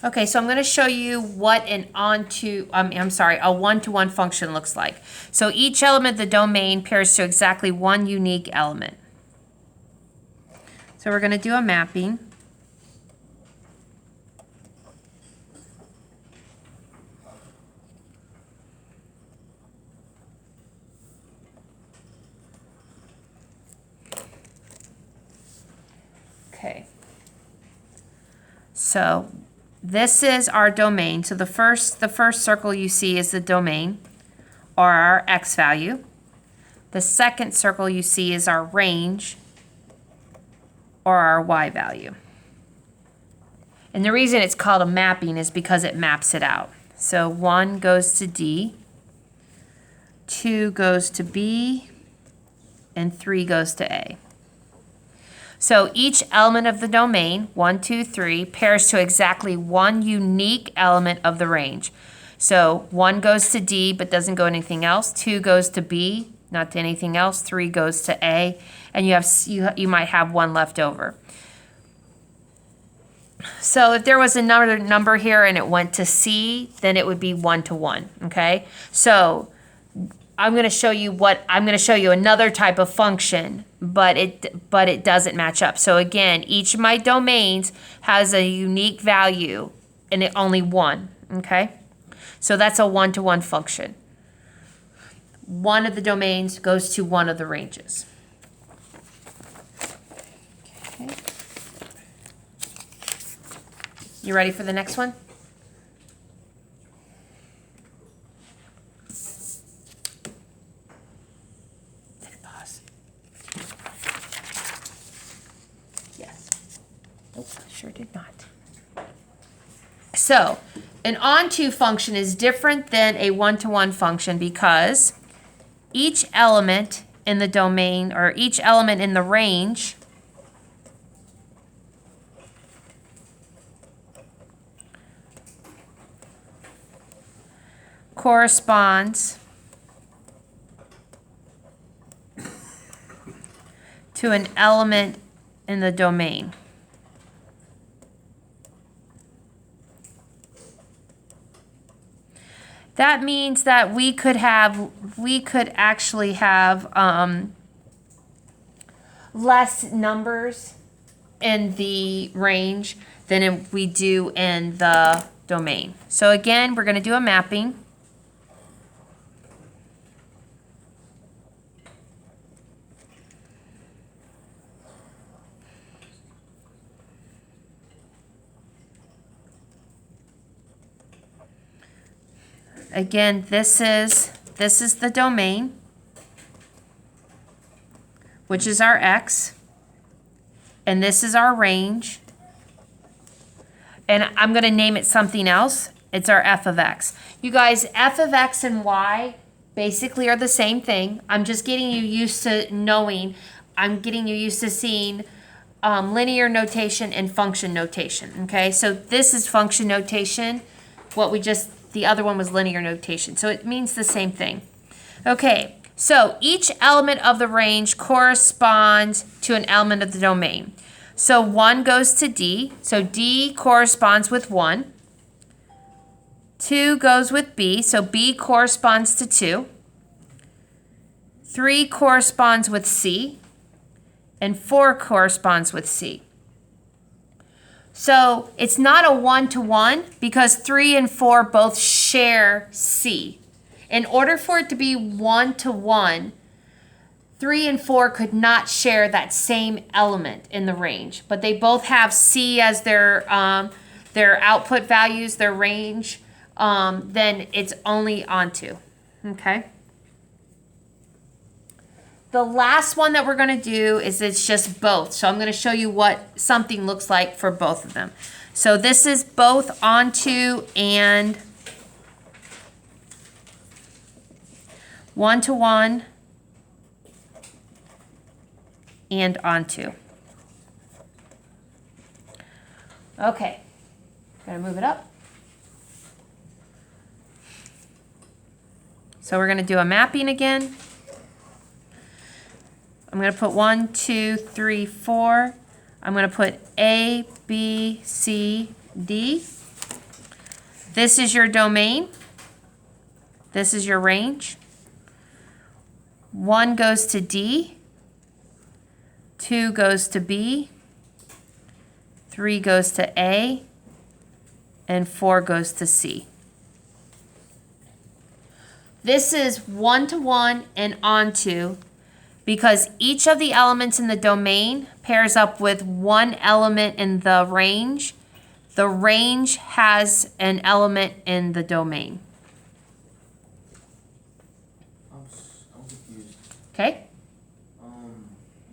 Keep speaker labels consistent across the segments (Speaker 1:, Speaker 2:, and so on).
Speaker 1: Okay, so I'm going to show you what an a one-to-one function looks like. So each element of the domain pairs to exactly one unique element. So we're going to do a mapping. Okay. So this is our domain. So the first circle you see is the domain, or our x value. The second circle you see is our range, or our y value. And the reason it's called a mapping is because it maps it out. So 1 goes to D, 2 goes to B, and 3 goes to A. So each element of the domain, 1, 2, 3, pairs to exactly one unique element of the range. So 1 goes to D but doesn't go to anything else. 2 goes to B, not to anything else. 3 goes to A, and you might have 1 left over. So if there was another number here and it went to C, then it would be 1 to 1. Okay. So I'm going to show you another type of function, but it doesn't match up. So again, each of my domains has a unique value, and only one. Okay, so that's a one-to-one function. One of the domains goes to one of the ranges. Okay. You ready for the next one? Sure did not. So an onto function is different than a one-to-one function because each element in the domain, or each element in the range, corresponds to an element in the domain. That means that we could actually have less numbers in the range than we do in the domain. So again, we're going to do a mapping. Again, this is the domain, which is our x, and this is our range. And I'm going to name it something else. It's our f of x. You guys, f of x and y basically are the same thing. I'm just getting you used to seeing linear notation and function notation. Okay, so this is function notation. The other one was linear notation. So it means the same thing. Okay, so each element of the range corresponds to an element of the domain. So 1 goes to D. So D corresponds with 1. 2 goes with B. So B corresponds to 2. 3 corresponds with C. And 4 corresponds with C. So it's not a one-to-one because 3 and 4 both share C. In order for it to be one-to-one, 3 and 4 could not share that same element in the range, but they both have C as their output values, their range. Then it's only onto. Okay. The last one that we're going to do is it's just both. So I'm going to show you what something looks like for both of them. So this is both onto and one-to-one and onto. Okay, going to move it up. So we're going to do a mapping again. I'm going to put 1, 2, 3, 4. I'm going to put A, B, C, D. This is your domain. This is your range. 1 goes to D. 2 goes to B. 3 goes to A. And 4 goes to C. This is 1-to-1 and onto because each of the elements in the domain pairs up with one element in the range. The range has an element in the domain.
Speaker 2: I'm confused.
Speaker 1: Okay?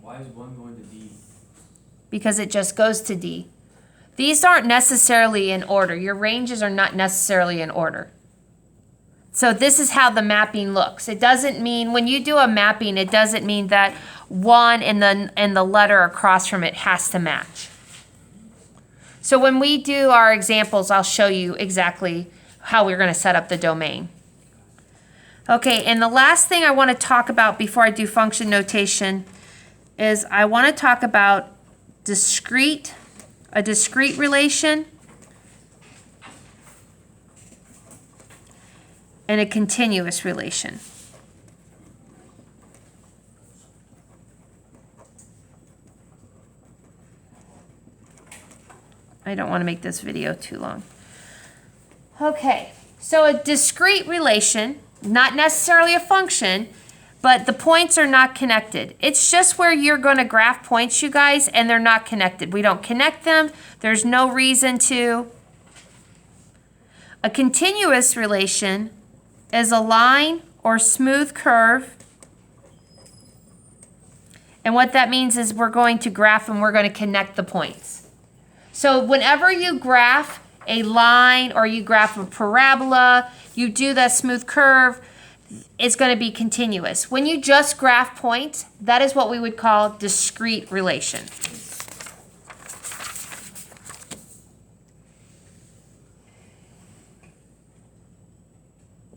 Speaker 2: Why is 1 going to D?
Speaker 1: Because it just goes to D. These aren't necessarily in order. Your ranges are not necessarily in order. So this is how the mapping looks. It doesn't mean, when you do a mapping, it doesn't mean that 1 and the letter across from it has to match. So when we do our examples, I'll show you exactly how we're going to set up the domain. Okay, and the last thing I want to talk about before I do function notation is I want to talk about a discrete relation and a continuous relation. I don't want to make this video too long. Okay, so a discrete relation, not necessarily a function, but the points are not connected. It's just where you're going to graph points, you guys, and they're not connected. We don't connect them. There's no reason to. A continuous relation is a line or smooth curve. And what that means is we're going to graph and we're going to connect the points. So whenever you graph a line or you graph a parabola, you do that smooth curve, it's going to be continuous. When you just graph points, that is what we would call discrete relation.